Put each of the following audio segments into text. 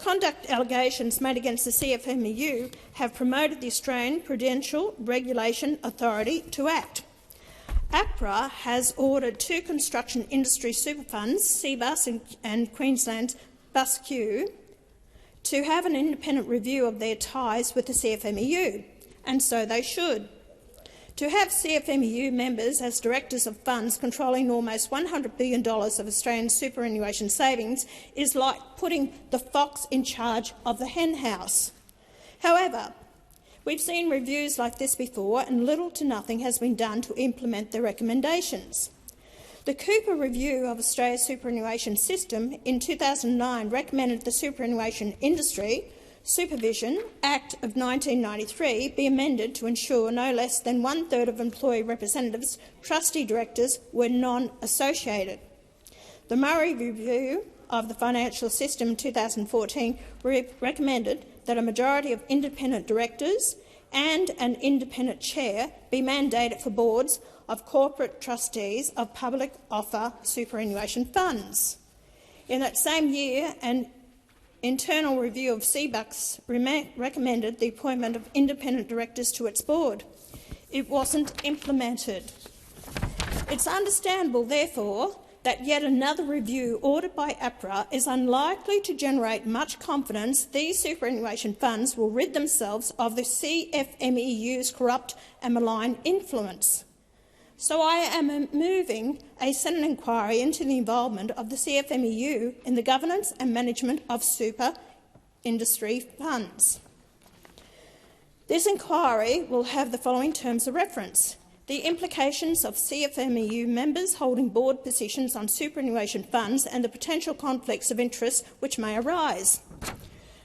misconduct allegations made against the CFMEU have promoted the Australian Prudential Regulation Authority to act. APRA has ordered 2 construction industry super funds, Cbus and Queensland's BusQ, to have an independent review of their ties with the CFMEU, and so they should. To have CFMEU members as directors of funds controlling almost $100 billion of Australian superannuation savings is like putting the fox in charge of the hen house. However, we've seen reviews like this before, and little to nothing has been done to implement their recommendations. The Cooper Review of Australia's superannuation system in 2009 recommended the Superannuation Industry Supervision Act of 1993 be amended to ensure no less than 1/3 of employee representatives, trustee directors, were non-associated. The Murray Review of the Financial System in 2014 recommended that a majority of independent directors and an independent chair be mandated for boards of corporate trustees of public offer superannuation funds. In that same year, an internal review of Cbus recommended the appointment of independent directors to its board. It wasn't implemented. It's understandable, therefore, that yet another review ordered by APRA is unlikely to generate much confidence these superannuation funds will rid themselves of the CFMEU's corrupt and malign influence. So I am moving a Senate inquiry into the involvement of the CFMEU in the governance and management of super industry funds. This inquiry will have the following terms of reference: the implications of CFMEU members holding board positions on superannuation funds and the potential conflicts of interest which may arise.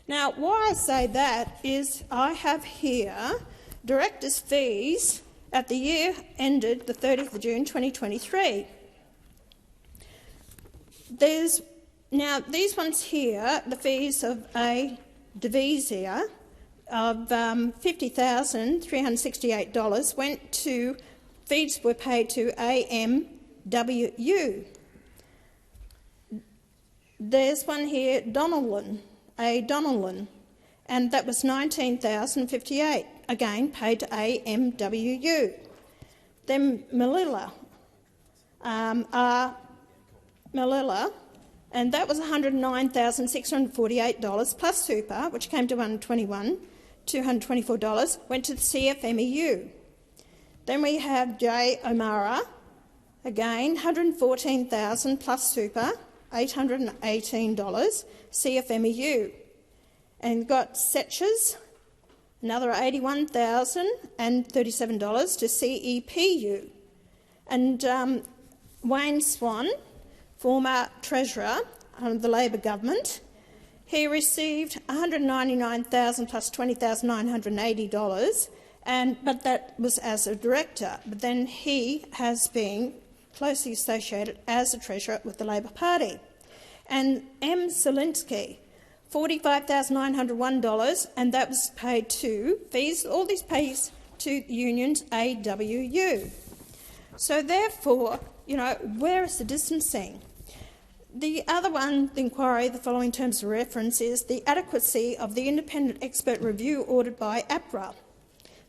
Now, why I say that is I have here directors' fees at the year ended the 30th of June 2023. Now, these ones here, the fees of a divisor of $50,368 went to fees were paid to AMWU. There's one here, Donnellan, and that was $19,058, again paid to AMWU. Then Melilla, and that was $109,648 plus super, which came to $224, went to the CFMEU. Then we have J. O'Mara, again $114,000 plus super, $818, CFMEU. And got Setchers, another $81,037 to CEPU. And Wayne Swan, former Treasurer under the Labor government, he received $199,000 plus $20,980, but that was as a director. But then he has been closely associated as a Treasurer with the Labor Party. And M. Zelinsky, $45,901, and that was paid to fees, all these pays to unions AWU. So therefore, where is the distancing? The other one, the inquiry, the following terms of reference is the adequacy of the independent expert review ordered by APRA.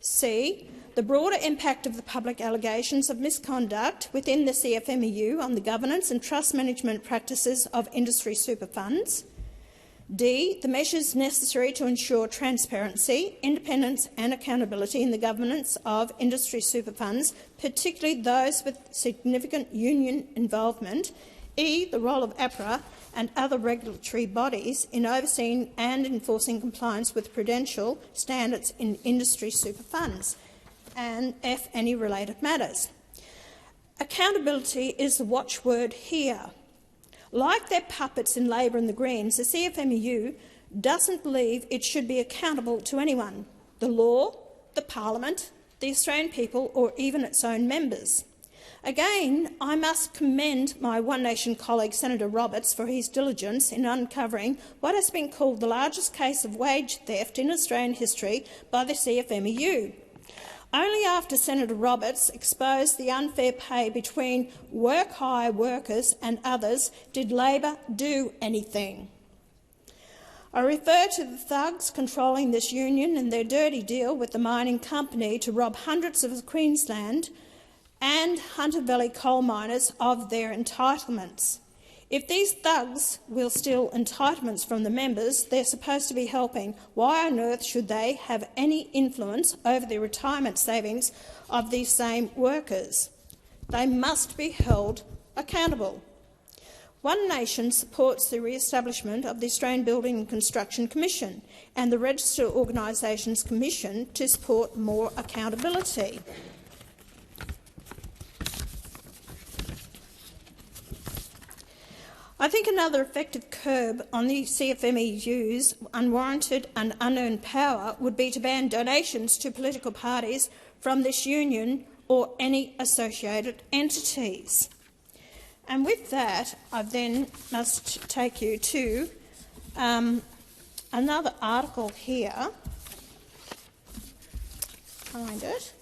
C, the broader impact of the public allegations of misconduct within the CFMEU on the governance and trust management practices of industry super funds. D, the measures necessary to ensure transparency, independence and accountability in the governance of industry super funds, particularly those with significant union involvement. E, the role of APRA and other regulatory bodies in overseeing and enforcing compliance with prudential standards in industry super funds. And F, any related matters. Accountability is the watchword here. Like their puppets in Labor and the Greens, the CFMEU doesn't believe it should be accountable to anyone, the law, the Parliament, the Australian people or even its own members. Again, I must commend my One Nation colleague Senator Roberts for his diligence in uncovering what has been called the largest case of wage theft in Australian history by the CFMEU. Only after Senator Roberts exposed the unfair pay between work-hire workers and others did Labor do anything. I refer to the thugs controlling this union and their dirty deal with the mining company to rob hundreds of Queensland and Hunter Valley coal miners of their entitlements. If these thugs will steal entitlements from the members they're supposed to be helping, why on earth should they have any influence over the retirement savings of these same workers? They must be held accountable. One Nation supports the re-establishment of the Australian Building and Construction Commission and the Registered Organisations Commission to support more accountability. I think another effective curb on the CFMEU's unwarranted and unearned power would be to ban donations to political parties from this union or any associated entities. And with that, I then must take you to another article here. Find it.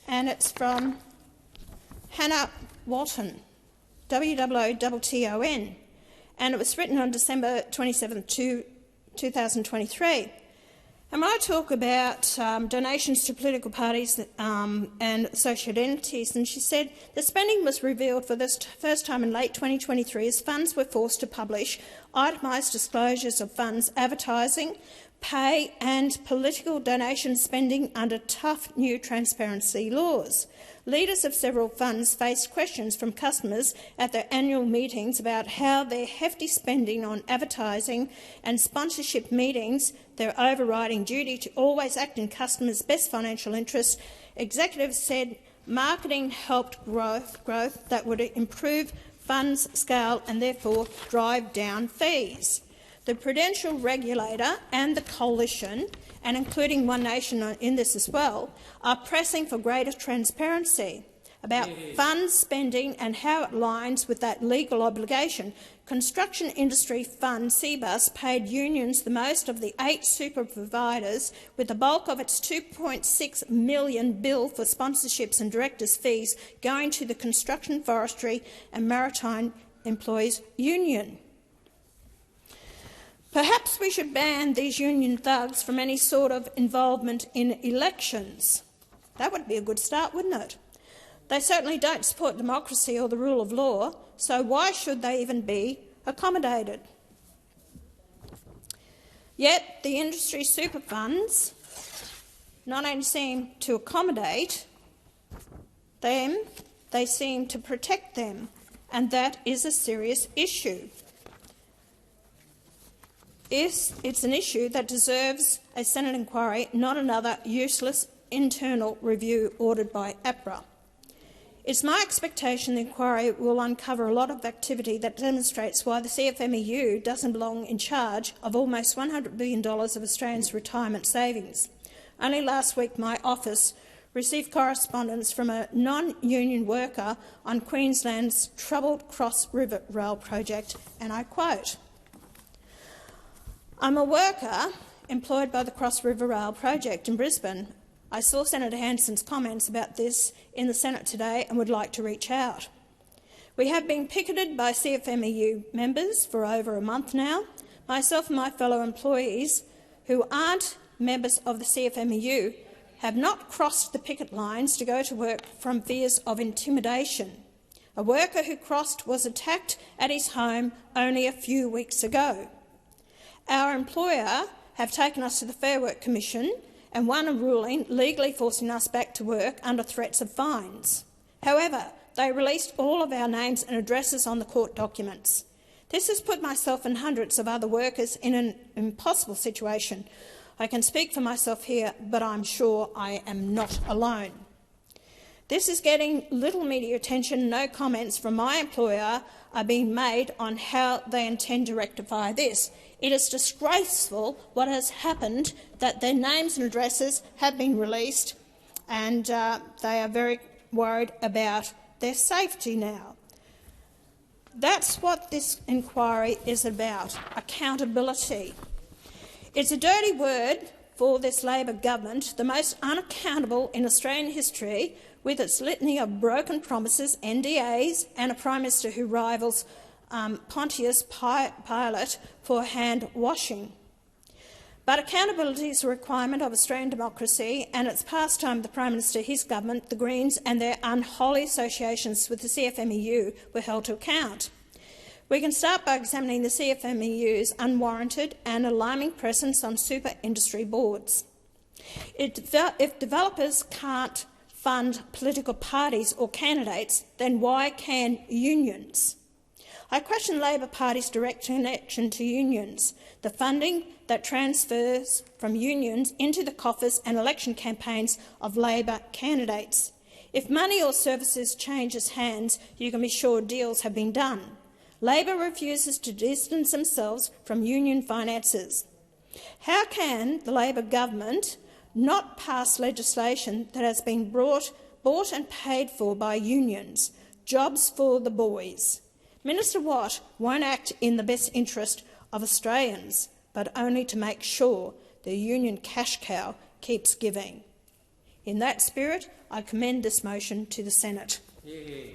And it's from Hannah Walton, WOOTON. And it was written on December 27, 2023. And when I talk about donations to political parties and associated entities, and she said the spending was revealed for the first time in late 2023 as funds were forced to publish itemised disclosures of funds, advertising, pay and political donation spending under tough new transparency laws. Leaders of several funds faced questions from customers at their annual meetings about how their hefty spending on advertising and sponsorship meetings, their overriding duty to always act in customers' best financial interests. Executives said marketing helped growth that would improve funds scale and therefore drive down fees. The Prudential Regulator and the Coalition, and including One Nation in this as well, are pressing for greater transparency about funds spending and how it aligns with that legal obligation. Construction Industry Fund, Cbus, paid unions the most of the 8 super providers, with the bulk of its $2.6 million bill for sponsorships and directors' fees going to the Construction, Forestry and Maritime Employees Union. Perhaps we should ban these union thugs from any sort of involvement in elections. That would be a good start, wouldn't it? They certainly don't support democracy or the rule of law, so why should they even be accommodated? Yet the industry super funds not only seem to accommodate them, they seem to protect them, and that is a serious issue. It's an issue that deserves a Senate inquiry, not another useless internal review ordered by APRA. It's my expectation the inquiry will uncover a lot of activity that demonstrates why the CFMEU doesn't belong in charge of almost $100 billion of Australians' retirement savings. Only last week my office received correspondence from a non-union worker on Queensland's troubled Cross River Rail project, and I quote, "I'm a worker employed by the Cross River Rail project in Brisbane. I saw Senator Hanson's comments about this in the Senate today and would like to reach out. We have been picketed by CFMEU members for over a month now. Myself and my fellow employees who aren't members of the CFMEU have not crossed the picket lines to go to work from fears of intimidation. A worker who crossed was attacked at his home only a few weeks ago. Our employer have taken us to the Fair Work Commission and won a ruling legally forcing us back to work under threats of fines. However, they released all of our names and addresses on the court documents. This has put myself and hundreds of other workers in an impossible situation. I can speak for myself here, but I'm sure I am not alone. This is getting little media attention. No comments from my employer are being made on how they intend to rectify this. It is disgraceful what has happened, that their names and addresses have been released, and they are very worried about their safety now. That's what this inquiry is about, accountability. It's a dirty word for this Labor government, the most unaccountable in Australian history, with its litany of broken promises, NDAs, and a Prime Minister who rivals Pontius Pilate for hand-washing. But accountability is a requirement of Australian democracy, and it's past time the Prime Minister, his government, the Greens and their unholy associations with the CFMEU were held to account. We can start by examining the CFMEU's unwarranted and alarming presence on super industry boards. If developers can't fund political parties or candidates, then why can unions? I question Labor Party's direct connection to unions, the funding that transfers from unions into the coffers and election campaigns of Labor candidates. If money or services changes hands, you can be sure deals have been done. Labor refuses to distance themselves from union finances. How can the Labor government not pass legislation that has been bought and paid for by unions? Jobs for the boys. Minister Watt won't act in the best interest of Australians, but only to make sure the union cash cow keeps giving. In that spirit, I commend this motion to the Senate. Yeah.